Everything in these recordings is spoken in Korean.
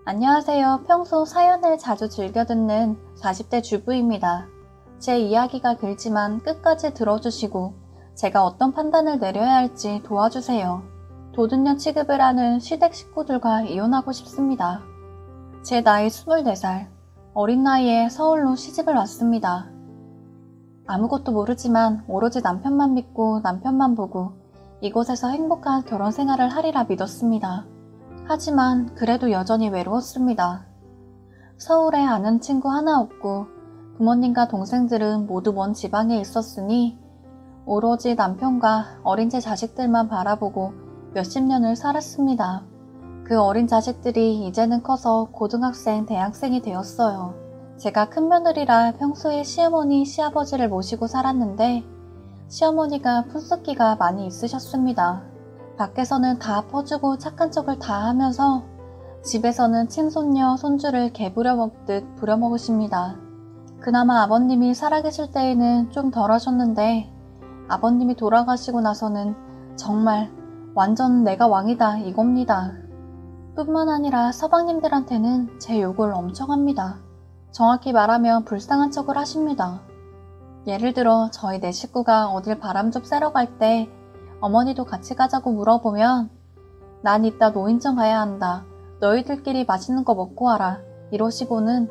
안녕하세요. 평소 사연을 자주 즐겨 듣는 40대 주부입니다. 제 이야기가 길지만 끝까지 들어주시고 제가 어떤 판단을 내려야 할지 도와주세요. 도둑년 취급을 하는 시댁 식구들과 이혼하고 싶습니다. 제 나이 24살, 어린 나이에 서울로 시집을 왔습니다. 아무것도 모르지만 오로지 남편만 믿고 남편만 보고 이곳에서 행복한 결혼 생활을 하리라 믿었습니다. 하지만 그래도 여전히 외로웠습니다. 서울에 아는 친구 하나 없고 부모님과 동생들은 모두 먼 지방에 있었으니 오로지 남편과 어린 제 자식들만 바라보고 몇십 년을 살았습니다. 그 어린 자식들이 이제는 커서 고등학생, 대학생이 되었어요. 제가 큰며느리라 평소에 시어머니, 시아버지를 모시고 살았는데 시어머니가 푼숫기가 많이 있으셨습니다. 밖에서는 다 퍼주고 착한 척을 다 하면서 집에서는 친손녀, 손주를 개부려 먹듯 부려먹으십니다. 그나마 아버님이 살아계실 때에는 좀 덜 하셨는데 아버님이 돌아가시고 나서는 정말 완전 내가 왕이다 이겁니다. 뿐만 아니라 서방님들한테는 제 욕을 엄청 합니다. 정확히 말하면 불쌍한 척을 하십니다. 예를 들어 저희 네 식구가 어딜 바람 좀 쐬러 갈 때 어머니도 같이 가자고 물어보면 난 이따 노인정 가야 한다. 너희들끼리 맛있는 거 먹고 와라. 이러시고는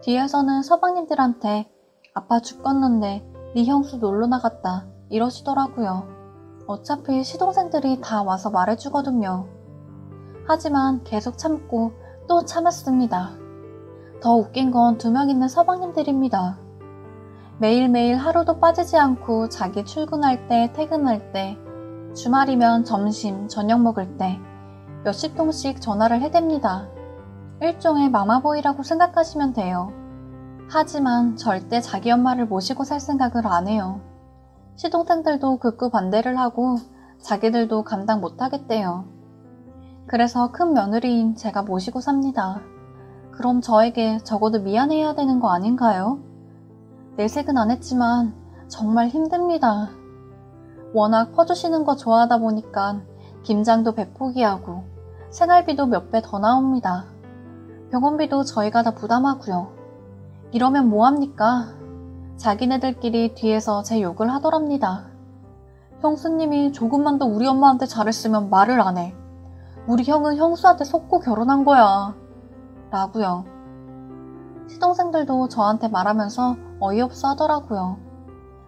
뒤에서는 서방님들한테 아빠 죽겠는데 네 형수 놀러 나갔다. 이러시더라고요. 어차피 시동생들이 다 와서 말해주거든요. 하지만 계속 참고 또 참았습니다. 더 웃긴 건 2명 있는 서방님들입니다. 매일매일 하루도 빠지지 않고 자기 출근할 때, 퇴근할 때, 주말이면 점심, 저녁 먹을 때 몇십 통씩 전화를 해댑니다. 일종의 마마보이라고 생각하시면 돼요. 하지만 절대 자기 엄마를 모시고 살 생각을 안 해요. 시동생들도 극구 반대를 하고 자기들도 감당 못하겠대요. 그래서 큰 며느리인 제가 모시고 삽니다. 그럼 저에게 적어도 미안해야 되는 거 아닌가요? 내색은 안 했지만 정말 힘듭니다. 워낙 퍼주시는 거 좋아하다 보니까 김장도 배포기하고 생활비도 몇 배 더 나옵니다. 병원비도 저희가 다 부담하고요. 이러면 뭐합니까? 자기네들끼리 뒤에서 제 욕을 하더랍니다. 형수님이 조금만 더 우리 엄마한테 잘했으면 말을 안 해. 우리 형은 형수한테 속고 결혼한 거야. 라고요. 시동생들도 저한테 말하면서 어이없어 하더라고요.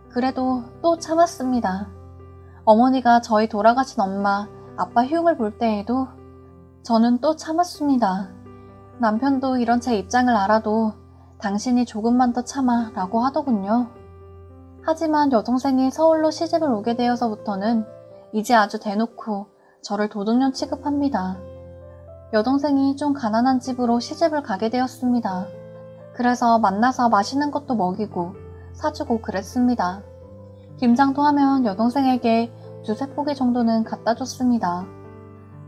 그래도 또 참았습니다. 어머니가 저희 돌아가신 엄마, 아빠 흉을 볼 때에도 저는 또 참았습니다. 남편도 이런 제 입장을 알아도 당신이 조금만 더 참아 라고 하더군요. 하지만 여동생이 서울로 시집을 오게 되어서부터는 이제 아주 대놓고 저를 도둑년 취급합니다. 여동생이 좀 가난한 집으로 시집을 가게 되었습니다. 그래서 만나서 맛있는 것도 먹이고 사주고 그랬습니다. 김장도 하면 여동생에게 2-3포기 정도는 갖다 줬습니다.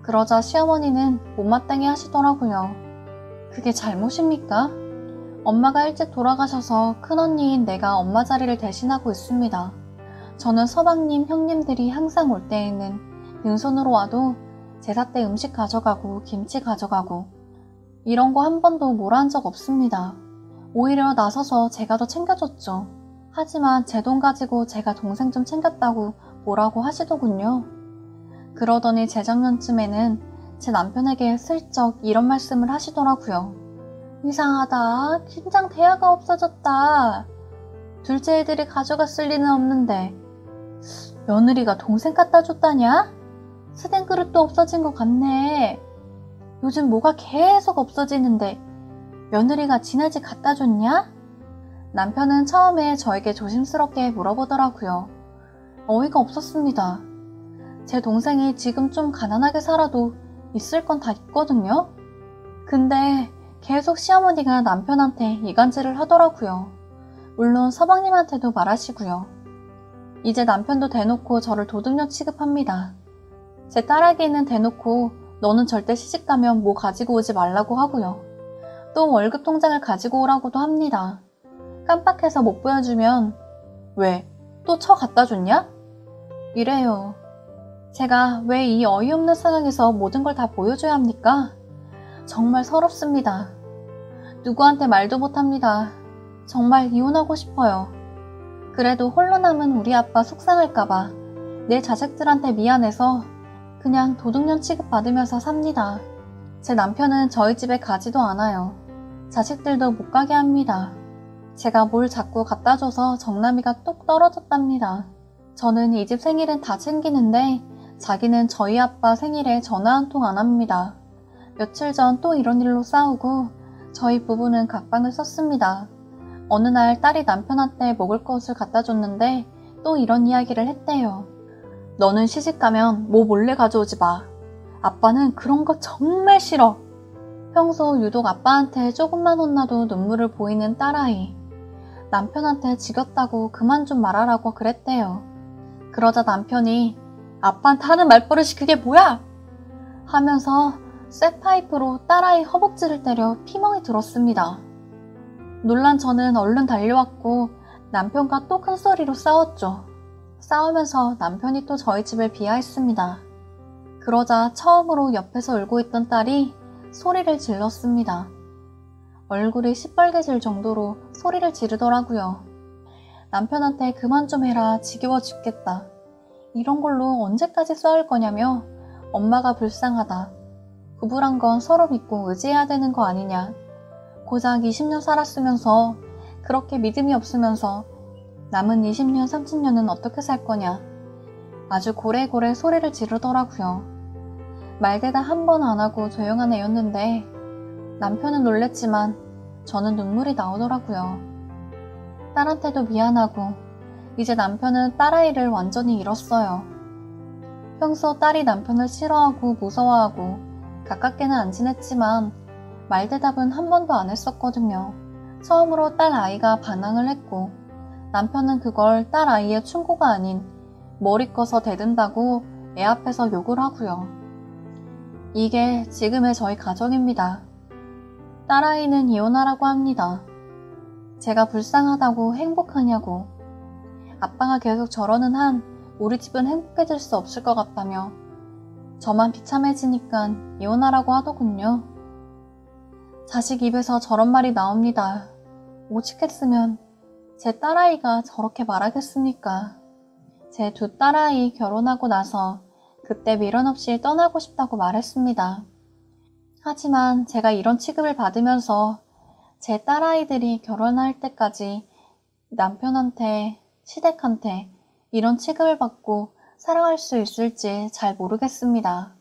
그러자 시어머니는 못마땅해 하시더라고요. 그게 잘못입니까? 엄마가 일찍 돌아가셔서 큰언니인 내가 엄마 자리를 대신하고 있습니다. 저는 서방님, 형님들이 항상 올 때에는 빈손으로 와도 제사 때 음식 가져가고 김치 가져가고 이런 거 한 번도 뭐라 한 적 없습니다. 오히려 나서서 제가 더 챙겨줬죠. 하지만 제 돈 가지고 제가 동생 좀 챙겼다고 뭐라고 하시더군요. 그러더니 재작년쯤에는 제 남편에게 슬쩍 이런 말씀을 하시더라고요. 이상하다. 김장 대야가 없어졌다. 둘째 애들이 가져갔을 리는 없는데 며느리가 동생 갖다 줬다냐? 스댄 그릇도 없어진 것 같네. 요즘 뭐가 계속 없어지는데 며느리가 지네 집 갖다 줬냐? 남편은 처음에 저에게 조심스럽게 물어보더라고요. 어이가 없었습니다. 제 동생이 지금 좀 가난하게 살아도 있을 건 다 있거든요. 근데 계속 시어머니가 남편한테 이간질을 하더라고요. 물론 서방님한테도 말하시고요. 이제 남편도 대놓고 저를 도둑년 취급합니다. 제 딸아기는 대놓고 너는 절대 시집가면 뭐 가지고 오지 말라고 하고요. 또 월급 통장을 가지고 오라고도 합니다. 깜빡해서 못 보여주면 왜? 또 처 갖다 줬냐? 이래요. 제가 왜 이 어이없는 상황에서 모든 걸 다 보여줘야 합니까? 정말 서럽습니다. 누구한테 말도 못합니다. 정말 이혼하고 싶어요. 그래도 홀로 남은 우리 아빠 속상할까봐 내 자식들한테 미안해서 그냥 도둑년 취급받으면서 삽니다. 제 남편은 저희 집에 가지도 않아요. 자식들도 못 가게 합니다. 제가 뭘 자꾸 갖다 줘서 정남이가 뚝 떨어졌답니다. 저는 이 집 생일은 다 챙기는데 자기는 저희 아빠 생일에 전화 한 통 안 합니다. 며칠 전 또 이런 일로 싸우고 저희 부부는 각방을 썼습니다. 어느 날 딸이 남편한테 먹을 것을 갖다 줬는데 또 이런 이야기를 했대요. 너는 시집가면 뭐 몰래 가져오지 마. 아빠는 그런 거 정말 싫어. 평소 유독 아빠한테 조금만 혼나도 눈물을 보이는 딸아이. 남편한테 지겹다고 그만 좀 말하라고 그랬대요. 그러자 남편이 아빠한테 하는 말버릇이 그게 뭐야? 하면서 쇠파이프로 딸아이 허벅지를 때려 피멍이 들었습니다. 놀란 저는 얼른 달려왔고 남편과 또 큰 소리로 싸웠죠. 싸우면서 남편이 또 저희 집을 비하했습니다. 그러자 처음으로 옆에서 울고 있던 딸이 소리를 질렀습니다. 얼굴이 시뻘개질 정도로 소리를 지르더라고요. 남편한테 그만 좀 해라, 지겨워 죽겠다. 이런 걸로 언제까지 싸울 거냐며 엄마가 불쌍하다. 부부란 건 서로 믿고 의지해야 되는 거 아니냐. 고작 20년 살았으면서 그렇게 믿음이 없으면서 남은 20년, 30년은 어떻게 살 거냐. 아주 고래고래 소리를 지르더라고요. 말대답 한 번 안 하고 조용한 애였는데 남편은 놀랬지만 저는 눈물이 나오더라고요. 딸한테도 미안하고 이제 남편은 딸아이를 완전히 잃었어요. 평소 딸이 남편을 싫어하고 무서워하고 가깝게는 안 지냈지만 말대답은 한 번도 안 했었거든요. 처음으로 딸아이가 반항을 했고 남편은 그걸 딸아이의 충고가 아닌 머리 꺼서 대든다고 애 앞에서 욕을 하고요. 이게 지금의 저희 가정입니다. 딸아이는 이혼하라고 합니다. 제가 불쌍하다고 행복하냐고. 아빠가 계속 저러는 한 우리 집은 행복해질 수 없을 것 같다며 저만 비참해지니까 이혼하라고 하더군요. 자식 입에서 저런 말이 나옵니다. 오직했으면 제 딸아이가 저렇게 말하겠습니까? 제 두 딸아이 결혼하고 나서 그때 미련 없이 떠나고 싶다고 말했습니다. 하지만 제가 이런 취급을 받으면서 제 딸아이들이 결혼할 때까지 남편한테, 시댁한테 이런 취급을 받고 살아갈 수 있을지 잘 모르겠습니다.